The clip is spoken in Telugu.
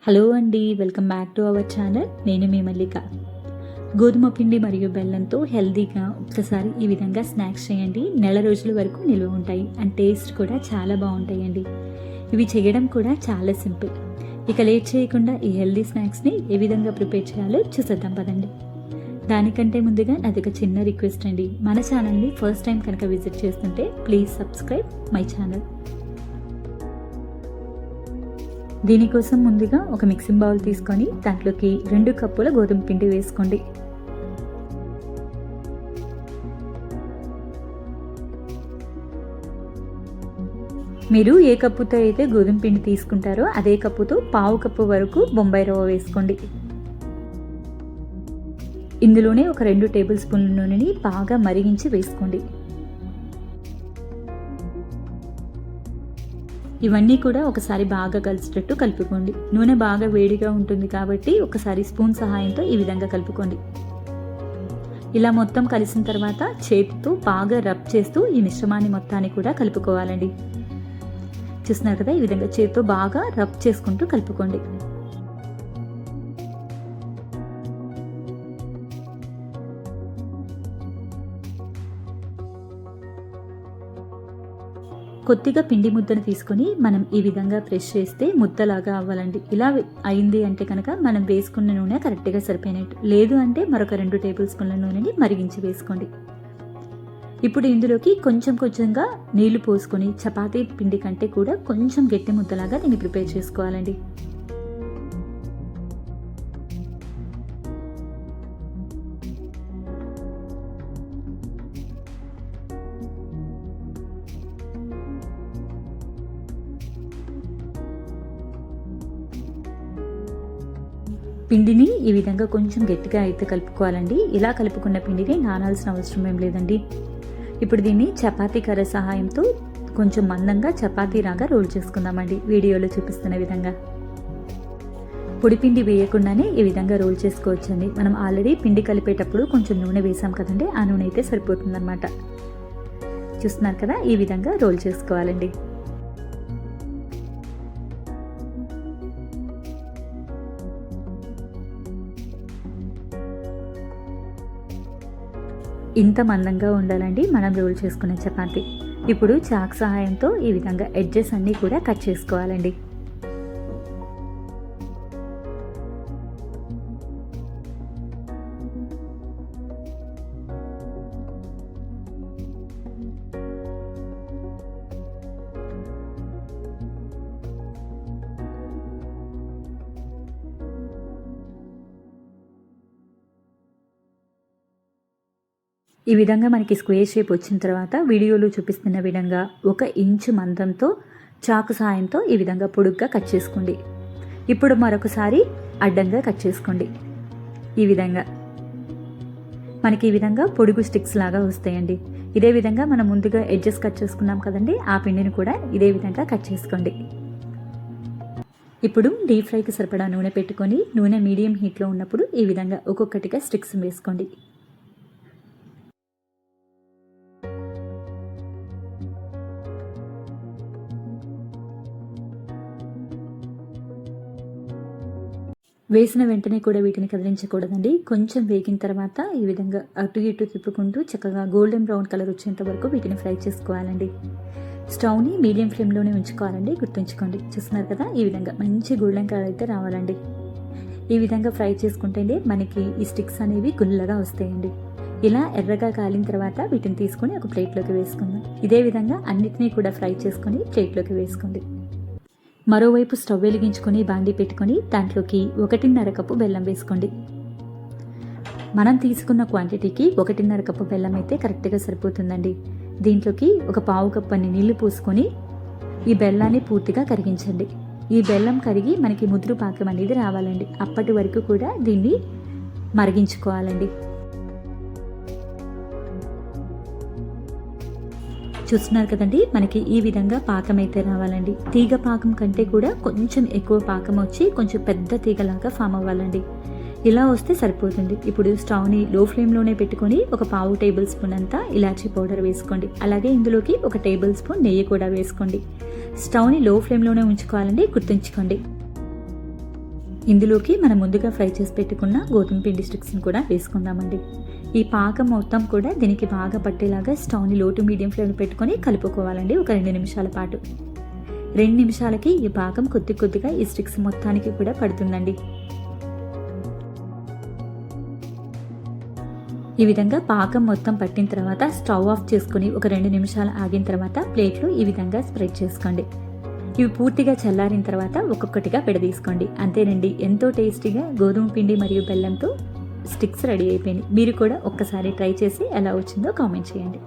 హలో అండి, welcome back to our channel. నేను మీ మల్లిక. గోధుమ పిండి మరియు బెల్లంతో హెల్తీగా ఒక్కసారి ఈ విధంగా స్నాక్స్ చేయండి. నెల రోజుల వరకు నిల్వ ఉంటాయి అండ్ టేస్ట్ కూడా చాలా బాగుంటాయండి. ఇవి చేయడం కూడా చాలా సింపుల్. ఇక లేట్ చేయకుండా ఈ హెల్తీ స్నాక్స్ని ఏ విధంగా ప్రిపేర్ చేయాలో చూసేద్దాం పదండి. దానికంటే ముందుగా నాది ఒక చిన్న రిక్వెస్ట్ అండి. మన ఛానల్ని ఫస్ట్ టైం కనుక విజిట్ చేస్తుంటే ప్లీజ్ సబ్స్క్రైబ్ మై ఛానల్. దీనికోసం ముందుగా ఒక మిక్సింగ్ బౌల్ తీసుకొని దాంట్లోకి 2 కప్పుల గోధుమ పిండి వేసుకోండి. మీరు ఏ కప్పుతో అయితే గోధుమ పిండి తీసుకుంటారో అదే కప్పుతో 1/2 కప్పు వరకు బొంబాయి రవ్వ వేసుకోండి. ఇందులోనే ఒక 2 టేబుల్ స్పూన్ల నూనెని బాగా మరిగించి వేసుకోండి. ఇవన్నీ కూడా ఒకసారి బాగా కలిసేటట్టు కలుపుకోండి. నూనె బాగా వేడిగా ఉంటుంది కాబట్టి ఒకసారి స్పూన్ సహాయంతో ఈ విధంగా కలుపుకోండి. ఇలా మొత్తం కలిసిన తర్వాత చేతితో బాగా రబ్ చేస్తూ ఈ మిశ్రమాన్ని మొత్తాన్ని కూడా కలుపుకోవాలండి. చూస్తున్నారు కదా, ఈ విధంగా చేతితో బాగా రబ్ చేసుకుంటూ కలుపుకోండి. కొద్దిగా పిండి ముద్దను తీసుకొని మనం ఈ విధంగా ప్రెస్ చేస్తే ముద్దలాగా అవ్వాలండి. ఇలా అయింది అంటే కనుక మనం వేసుకున్న నూనె కరెక్ట్గా సరిపోయినట్టు. లేదు అంటే మరొక 2 టేబుల్ స్పూన్ల నూనెని మరిగించి వేసుకోండి. ఇప్పుడు ఇందులోకి కొంచెంగా నీళ్లు పోసుకొని చపాతీ పిండి కంటే కూడా కొంచెం గట్టి ముద్దలాగా దీన్ని ప్రిపేర్ చేసుకోవాలండి. పిండిని ఈ విధంగా కొంచెం గట్టిగా అయితే కలుపుకోవాలండి. ఇలా కలుపుకున్న పిండిని నానాల్సిన అవసరం ఏం లేదండి. ఇప్పుడు దీన్ని చపాతీ కర్ర సహాయంతో కొంచెం మందంగా చపాతీలాగా రోల్ చేసుకుందామండి. వీడియోలో చూపిస్తున్న విధంగా పొడి పిండి వేయకుండానే ఈ విధంగా రోల్ చేసుకోవచ్చండి. మనం ఆల్రెడీ పిండి కలిపేటప్పుడు కొంచెం నూనె వేసాం కదండి, ఆ నూనె అయితే సరిపోతుందన్నమాట. చూస్తున్నారు కదా, ఈ విధంగా రోల్ చేసుకోవాలండి. ఇంత మందంగా ఉండాలండి మనం రోల్ చేసుకునే చపాతీ. ఇప్పుడు చాక్ సహాయంతో ఈ విధంగా ఎడ్జెస్ అన్నీ కూడా కట్ చేసుకోవాలండి. ఈ విధంగా మనకి స్క్వేర్ షేప్ వచ్చిన తర్వాత వీడియోలో చూపిస్తున్న విధంగా 1 ఇంచు మందంతో చాకు సహాయంతో ఈ విధంగా పొడుగ్గా కట్ చేసుకోండి. ఇప్పుడు మరొకసారి అడ్డంగా కట్ చేసుకోండి. ఈ విధంగా మనకి ఈ విధంగా పొడుగు స్టిక్స్ లాగా వస్తాయండి. ఇదే విధంగా మనం ముందుగా ఎడ్జెస్ కట్ చేసుకున్నాం కదండి, ఆ పిండిని కూడా ఇదే విధంగా కట్ చేసుకోండి. ఇప్పుడు డీప్ ఫ్రైకి సరిపడా నూనె పెట్టుకొని నూనె మీడియం హీట్లో ఉన్నప్పుడు ఈ విధంగా ఒక్కొక్కటిగా స్టిక్స్ వేసుకోండి. వేసిన వెంటనే కూడా వీటిని కదిలించకూడదండి. కొంచెం వేగిన తర్వాత ఈ విధంగా అటు ఇటు తిప్పుకుంటూ చక్కగా గోల్డెన్ బ్రౌన్ కలర్ వచ్చేంత వరకు వీటిని ఫ్రై చేసుకోవాలండి. స్టవ్ని మీడియం ఫ్లేమ్లోనే ఉంచుకోవాలండి, గుర్తుంచుకోండి. చూస్తున్నారు కదా, ఈ విధంగా మంచి గోల్డెన్ కలర్ అయితే రావాలండి. ఈ విధంగా ఫ్రై చేసుకుంటే మనకి ఈ స్టిక్స్ అనేవి గుల్లగా వస్తాయండి. ఇలా ఎర్రగా కాలిన తర్వాత వీటిని తీసుకొని ఒక ప్లేట్లోకి వేసుకుందాం. ఇదే విధంగా అన్నిటినీ కూడా ఫ్రై చేసుకొని ప్లేట్లోకి వేసుకోండి. మరోవైపు స్టవ్ వెలిగించుకొని బాండీ పెట్టుకొని దాంట్లోకి 1.5 కప్పు బెల్లం వేసుకోండి. మనం తీసుకున్న క్వాంటిటీకి 1.5 కప్పు బెల్లం అయితే కరెక్ట్గా సరిపోతుందండి. దీంట్లోకి ఒక 1/2 కప్పు అన్ని నీళ్లు పోసుకొని ఈ బెల్లాన్ని పూర్తిగా కరిగించండి. ఈ బెల్లం కరిగి మనకి ముదురు పాకం అనేది రావాలండి. అప్పటి వరకు కూడా దీన్ని మరిగించుకోవాలండి. చూస్తున్నారు కదండి, మనకి ఈ విధంగా పాకం అయితే రావాలండి. తీగ పాకం కంటే కూడా కొంచెం ఎక్కువ పాకం వచ్చి కొంచెం పెద్ద తీగలాగా ఫామ్ అవ్వాలండి. ఇలా వస్తే సరిపోతుంది. ఇప్పుడు స్టవ్ని లో ఫ్లేమ్లోనే పెట్టుకొని ఒక 1/2 టేబుల్ స్పూన్ అంతా ఇలాచీ పౌడర్ వేసుకోండి. అలాగే ఇందులోకి 1 టేబుల్ స్పూన్ నెయ్యి కూడా వేసుకోండి. స్టవ్ని లో ఫ్లేమ్లోనే ఉంచుకోవాలండి, గుర్తుంచుకోండి. ఇందులోకి మనం ముందుగా ఫ్రై చేసి పెట్టుకున్న గోధుమ పిండి స్టిక్స్ని కూడా వేసుకుందామండి. ఈ పాకం మొత్తం కూడా దీనికి బాగా పట్టేలాగా స్టవ్ని లో టు మీడియం ఫ్లేమ్లో పెట్టుకొని కలుపుకోవాలండి ఒక 2 నిమిషాల పాటు. 2 నిమిషాలకి ఈ పాకం కొద్ది కొద్దిగా ఈ స్టిక్స్ మొత్తానికి కూడా పడుతుందండి. ఈ విధంగా పాకం మొత్తం పట్టిన తర్వాత స్టవ్ ఆఫ్ చేసుకుని ఒక 2 నిమిషాలు ఆగిన తర్వాత ప్లేట్లో ఈ విధంగా స్ప్రెడ్ చేసుకోండి. ఇవి పూర్తిగా చల్లారిన తర్వాత ఒక్కొక్కటిగా విడదీసుకోండి. అంతేనండి, ఎంతో టేస్టీగా గోధుమ పిండి మరియు బెల్లంతో స్టిక్స్ రెడీ అయిపోయినాయి. మీరు కూడా ఒక్కసారి ట్రై చేసి ఎలా వచ్చిందో కామెంట్ చేయండి.